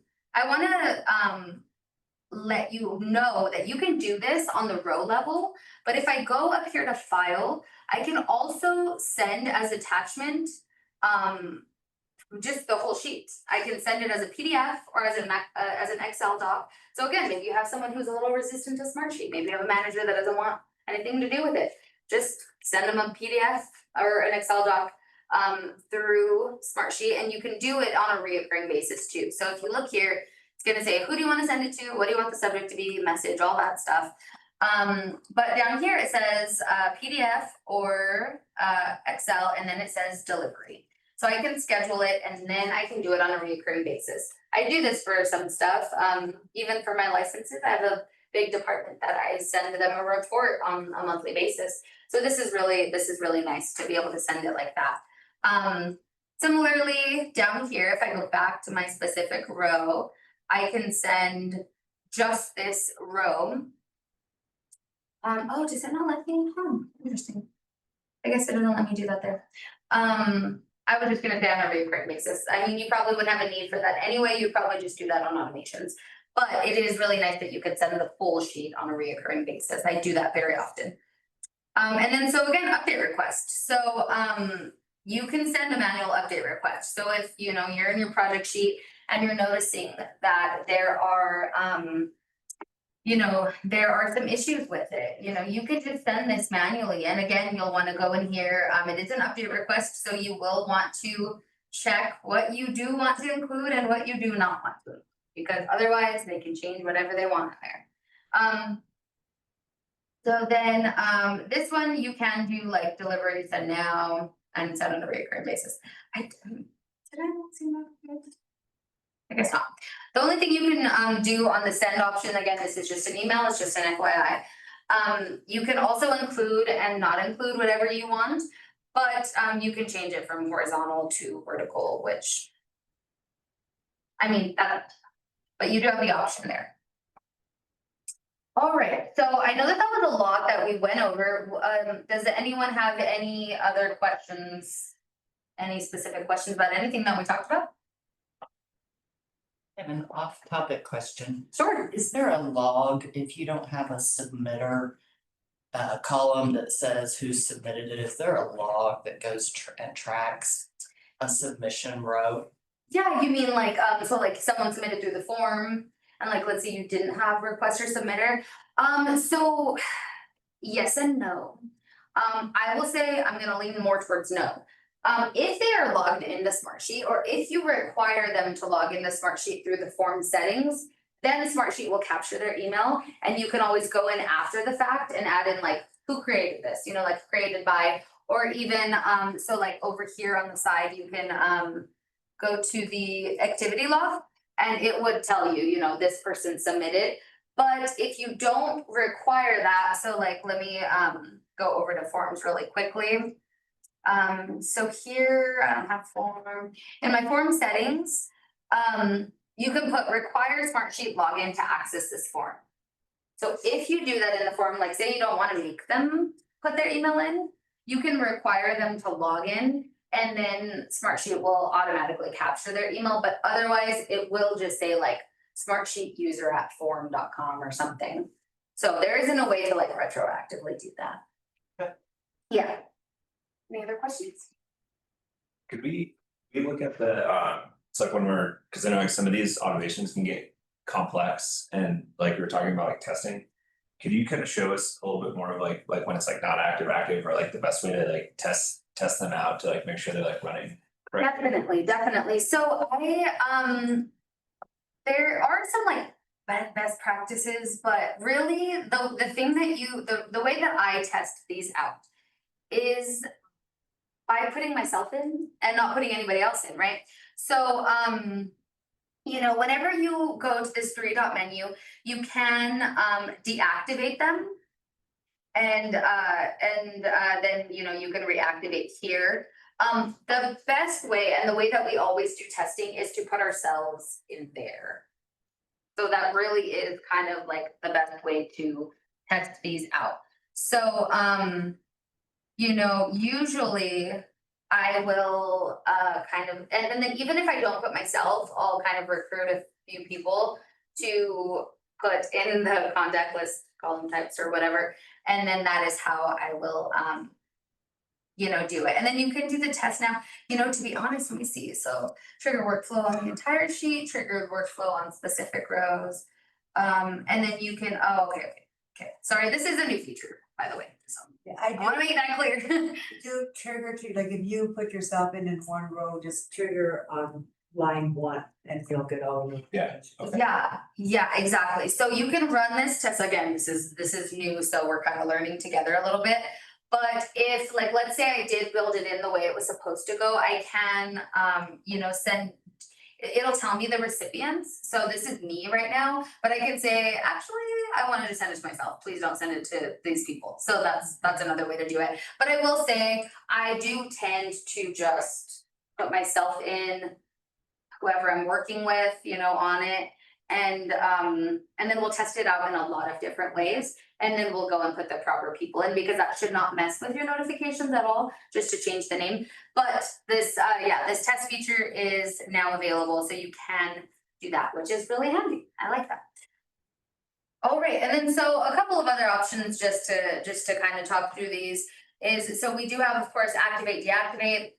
want to let you know that you can do this on the row level, but if I go up here to file, I can also send as attachment just the whole sheet. I can send it as a PDF or as an Excel doc. So again, maybe you have someone who's a little resistant to Smartsheet. Maybe you have a manager that doesn't want anything to do with it. Just send them a PDF or an Excel doc through Smartsheet, and you can do it on a reoccurring basis too. So if you look here, it's gonna say, who do you want to send it to? What do you want the subject to be? Message, all that stuff. But down here it says PDF or Excel, and then it says delivery. So I can schedule it and then I can do it on a recurring basis. I do this for some stuff, even for my licenses. I have big department that I send them a report on a monthly basis. So this is really nice to be able to send it like that. Similarly, down here, if I go back to my specific row, I can send just this row. Oh, does it not let me? Interesting. I guess it doesn't let me do that there. I was just gonna say on a recurring basis. I mean, you probably wouldn't have a need for that anyway. You'd probably just do that on automations. But it is really nice that you could send the full sheet on a reoccurring basis. I do that very often. And then so again, update request. So you can send a manual update request. So if you're in your project sheet and you're noticing that there are some issues with it, you could just send this manually. And again, you'll want to go in here. It is an update request, so you will want to check what you do want to include and what you do not want to, because otherwise they can change whatever they want there. So then this one you can do like delivery send now and send on a recurring basis. Did I not see that? I guess not. The only thing you can do on the send option, again, this is just an email, it's just an FYI. You can also include and not include whatever you want, but you can change it from horizontal to vertical, which, I mean, but you do have the option there. All right, so I know that was a lot that we went over. Does anyone have any other questions? Any specific questions about anything that we talked about? I have an off-topic question. Sure. Is there a log if you don't have a submitter column that says who submitted it? Is there a log that goes and tracks a submission row? Yeah, you mean like, so like someone submitted through the form and like, let's say you didn't have requester submitter. So yes and no. I will say I'm gonna lean more towards no. If they are logged into Smartsheet, or if you require them to log into Smartsheet through the form settings, then Smartsheet will capture their email, and you can always go in after the fact and add in like who created this, like created by, or even so like over here on the side you can go to the activity log and it would tell you, this person submitted. But if you don't require that, so like let me go over to forms really quickly. So here I don't have form. In my form settings, you can put require Smartsheet login to access this form. So if you do that in the form, like say you don't want to make them put their email in, you can require them to log in and then Smartsheet will automatically capture their email, but otherwise it will just say like Smartsheet user at form.com or something. So there isn't a way to like retroactively do that. Okay. Yeah. Any other questions? Could we look at the, it's like when cause I know like some of these automations can get complex and like we were talking about like testing. Could you kind of show us a little bit more of like when it's like not active or like the best way to like test them out to like make sure they're like running correctly? Definitely. So there are some like best practices, but really the thing that the way that I test these out is by putting myself in and not putting anybody else in, right? So whenever you go to this three-dot menu, you can deactivate them. And then you can reactivate here. The best way and the way that we always do testing is to put ourselves in there. So that really is kind of like the best way to test these out. So usually I will and then even if I don't put myself, I'll kind of recruit a few people to put in the contact list column types or whatever. And then that is how I will, do it. And then you can do the test now, to be honest, let me see. So trigger workflow on the entire sheet, triggered workflow on specific rows. And then you can, okay. Sorry, this is a new feature, by the way. So Yeah, I want to make that clear. do trigger to, like if you put yourself in one row, just trigger on line 1 and you'll get all of them. Yeah, okay. Yeah, exactly. So you can run this test again. This is new, so we're kind of learning together a little bit. But if let's say I did build it in the way it was supposed to go, I can, send it'll tell me the recipients, so this is me right now, but I can say, actually, I wanted to send it to myself, please don't send it to these people, so that's another way to do it. But I will say, I do tend to just put myself in, whoever I'm working with, on it. And then we'll test it out in a lot of different ways, and then we'll go and put the proper people in, because that should not mess with your notifications at all, just to change the name. But this, this test feature is now available, so you can do that, which is really handy. I like that. All right, and then so a couple of other options just to kind of talk through these is, so we do have, of course, activate, deactivate.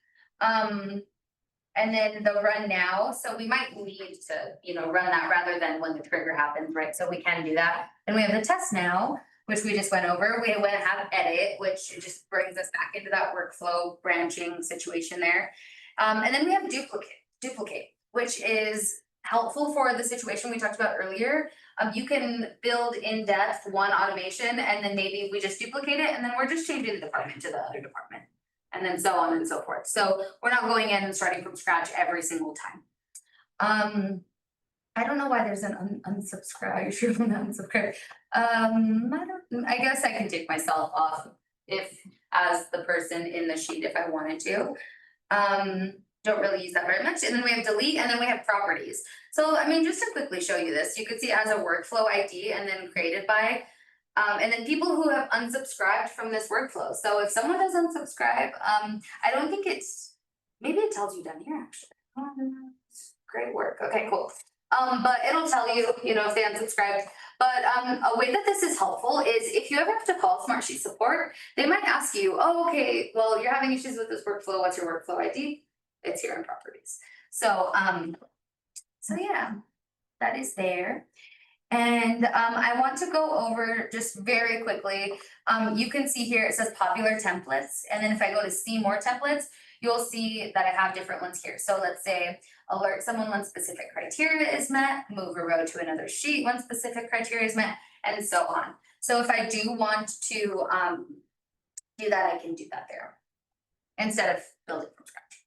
And then the run now, so we might need to, run that rather than when the trigger happens, right? So we can do that. And we have the test now, which we just went over. We went and have edit, which just brings us back into that workflow branching situation there. And then we have duplicate, which is helpful for the situation we talked about earlier. You can build in depth one automation, and then maybe we just duplicate it, and then we're just changing the department to the other department. And then so on and so forth. So we're not going in and starting from scratch every single time. I don't know why there's an unsubscribe. You should unsubscribe. I guess I can take myself off as the person in the sheet if I wanted to. Don't really use that very much. And then we have delete, and then we have properties. So I mean, just to quickly show you this, you could see it has a workflow ID and then created by. And then people who have unsubscribed from this workflow. So if someone does unsubscribe, I don't think maybe it tells you down here actually. Great work. Okay, cool. But it'll tell you, if they unsubscribed. But a way that this is helpful is if you ever have to call Smartsheet support, they might ask you, oh, okay, well, you're having issues with this workflow. What's your workflow ID? It's here in properties. So yeah, that is there. And I want to go over just very quickly. You can see here it says popular templates. And then if I go to see more templates, you'll see that I have different ones here. So let's say alert someone when specific criteria is met, move a row to another sheet when specific criteria is met, and so on. So if I do want to do that, I can do that there instead of building from scratch.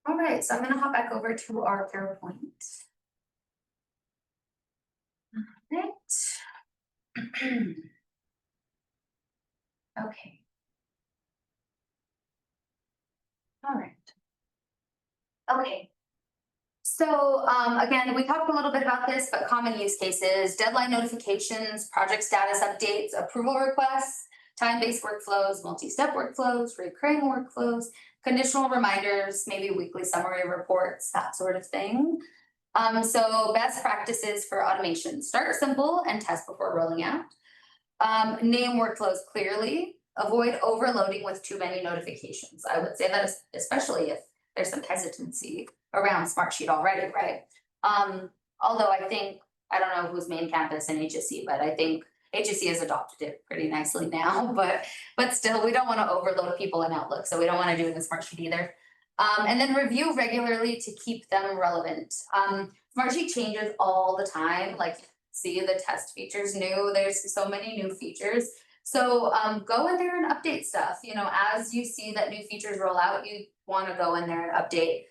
All right, so I'm going to hop back over to our PowerPoint. Right. Okay. All right. Okay. So again, we talked a little bit about this, but common use cases, deadline notifications, project status updates, approval requests, time-based workflows, multi-step workflows, recurring workflows, conditional reminders, maybe weekly summary reports, that sort of thing. So best practices for automation: start simple and test before rolling out. Name workflows clearly, avoid overloading with too many notifications. I would say that especially if there's some hesitancy around Smartsheet already, right? Although I don't know who's main campus in HSC, but I think HSC has adopted it pretty nicely now, but still, we don't want to overload people in Outlook, so we don't want to do it in Smartsheet either. And then review regularly to keep them relevant. Smartsheet changes all the time. Like, see the test features new, there's so many new features. So go in there and update stuff. As you see that new features roll out, you want to go in there and update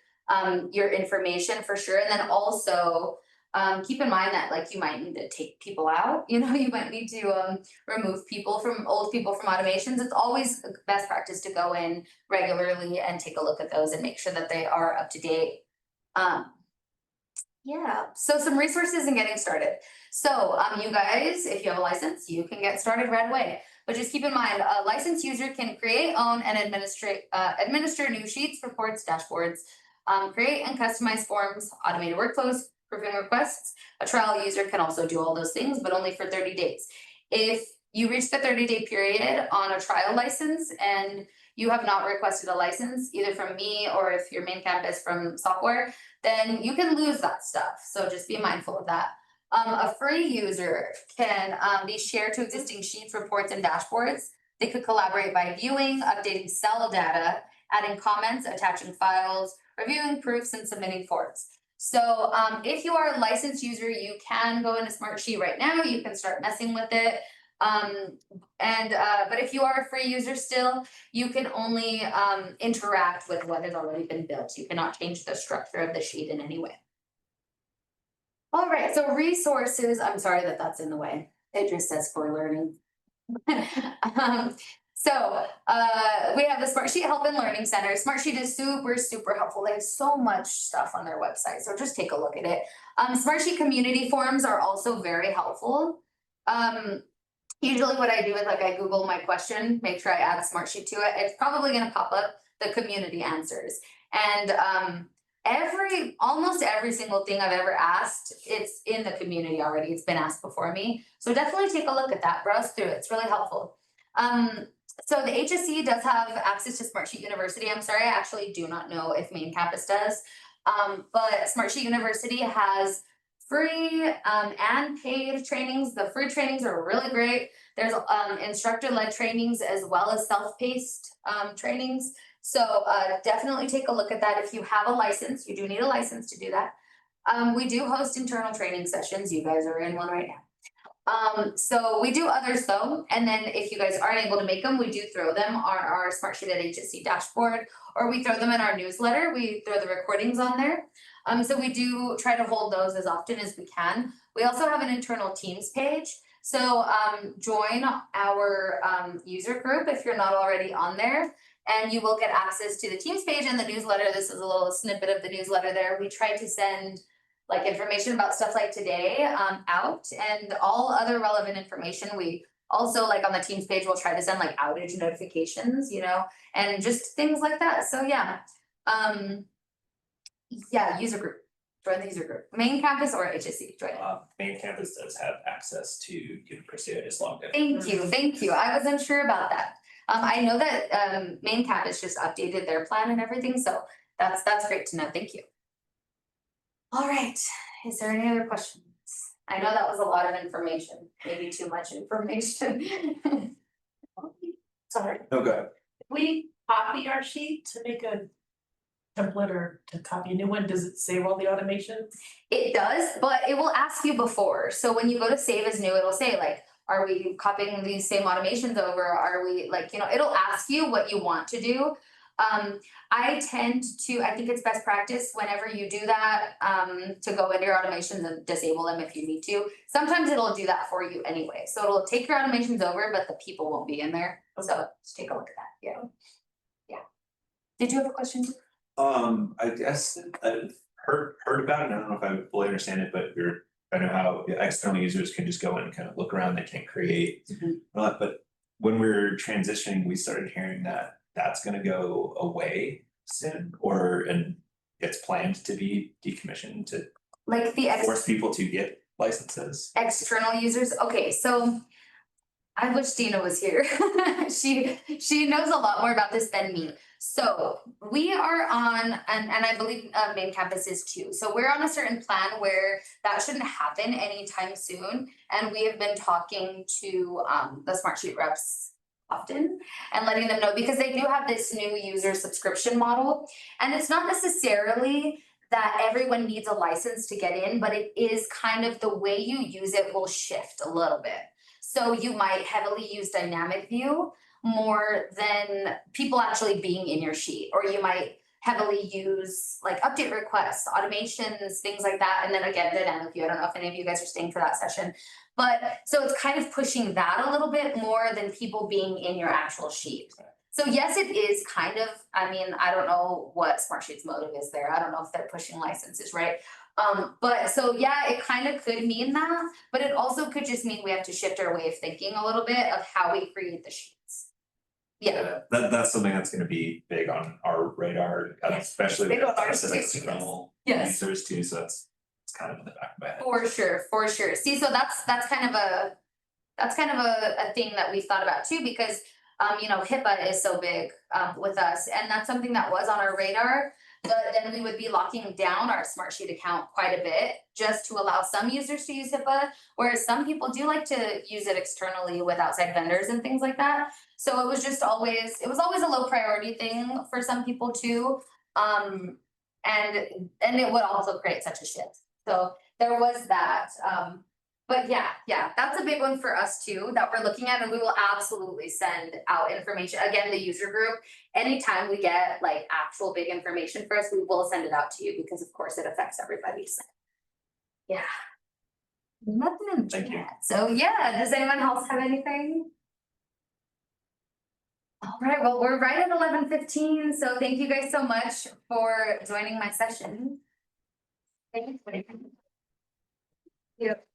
your information for sure. And then also keep in mind that you might need to take people out, you might need to remove old people from automations. It's always best practice to go in regularly and take a look at those and make sure that they are up to date. Yeah, so some resources and getting started. So you guys, if you have a license, you can get started right away. But just keep in mind, a licensed user can create, own, and administer new sheets, reports, dashboards, create and customize forms, automated workflows, proofing requests. A trial user can also do all those things, but only for 30 days. If you reach the 30-day period on a trial license and you have not requested a license, either from me or if your main campus from software, then you can lose that stuff. So just be mindful of that. A free user can be shared to existing sheets, reports, and dashboards. They could collaborate by viewing, updating cell data, adding comments, attaching files, reviewing proofs, and submitting forms. So if you are a licensed user, you can go into Smartsheet right now. You can start messing with it. But if you are a free user still, you can only interact with what has already been built. You cannot change the structure of the sheet in any way. All right, so resources, I'm sorry that that's in the way. It just says for learning. We have the Smartsheet Help and Learning Center. Smartsheet is super helpful. They have so much stuff on their website, so just take a look at it. Smartsheet community forums are also very helpful. Usually what I do is like I Google my question, make sure I add Smartsheet to it. It's probably gonna pop up the community answers. And almost every single thing I've ever asked, it's in the community already. It's been asked before me. So definitely take a look at that, browse through it. It's really helpful. So the HSC does have access to Smartsheet University. I'm sorry, I actually do not know if main campus does. But Smartsheet University has free and paid trainings. The free trainings are really great. There's instructor-led trainings as well as self-paced trainings. So definitely take a look at that. If you have a license, you do need a license to do that. We do host internal training sessions. You guys are in one right now. So we do others though, and then if you guys aren't able to make them, we do throw them on our Smartsheet at HSC dashboard, or we throw them in our newsletter. We throw the recordings on there. So we do try to hold those as often as we can. We also have an internal Teams page. So join our user group if you're not already on there, and you will get access to the Teams page and the newsletter. This is a little snippet of the newsletter there. We try to send like information about stuff like today out, and all other relevant information. We also, like on the Teams page, we'll try to send like outage notifications, you know, and just things like that. So yeah, user group, join the user group, main campus or HSC, join it. Main campus does have access to University. I just logged in. Thank you. I wasn't sure about that. I know that main campus just updated their plan and everything, so that's great to know. Thank you. All right, is there any other questions? I know that was a lot of information, maybe too much information. Sorry, No, go ahead. we copy our sheet to make a template or to copy a new one, does it save all the automations? It does, but it will ask you before. So when you go to save as new, it'll say like, are we copying these same automations over? Are we like, you know, it'll ask you what you want to do. I think it's best practice whenever you do that, to go into your automations and disable them if you need to. Sometimes it'll do that for you anyway. So it'll take your automations over, but the people won't be in there. So just take a look at that. Yeah. Did you have a question? I guess I've heard about it, and I don't know if I fully understand it, but I know how external users can just go in and kind of look around, they can't create. But when we're transitioning, we started hearing that that's gonna go away soon, and it's planned to be decommissioned to Like the force people to get licenses. external users, okay, so I wish Dina was here. She knows a lot more about this than me. So we are on, and I believe main campus is too. So we're on a certain plan where that shouldn't happen anytime soon. And we have been talking to the Smartsheet reps often and letting them know, because they do have this new user subscription model. And it's not necessarily that everyone needs a license to get in, but it is kind of the way you use it will shift a little bit. So you might heavily use dynamic view more than people actually being in your sheet, or you might heavily use like update requests, automations, things like that. And then again, dynamic view. I don't know if any of you guys are staying for that session, but so it's kind of pushing that a little bit more than people being in your actual sheet. So yes, it is kind of, I mean, I don't know what Smartsheet's motive is there. I don't know if they're pushing licenses, right? But so yeah, it kind of could mean that, but it also could just mean we have to shift our way of thinking a little bit of how we create the sheets. Yeah. That's something that's gonna be big on our radar, Yes. especially Big with on ours us as too, external yes. users too, so it's kind of in the back of my head. For sure. See, so that's kind of a thing that we thought about too, because you know, HIPAA is so big with us, and that's something that was on our radar. But then we would be locking down our Smartsheet account quite a bit just to allow some users to use HIPAA, whereas some people do like to use it externally with outside vendors and things like that. So it was always a low priority thing for some people too. And it would also create such a shift. So there was that. But yeah, that's a big one for us too, that we're looking at, and we will absolutely send out information, again, the user group. Anytime we get like actual big information for us, we will send it out to you, because of course it affects everybody, so. Yeah. Nothing in the Thank you. chat, so yeah, does anyone else have anything? All right, well, we're right at 11:15, so thank you guys so much for joining my session. Thank you. Yep.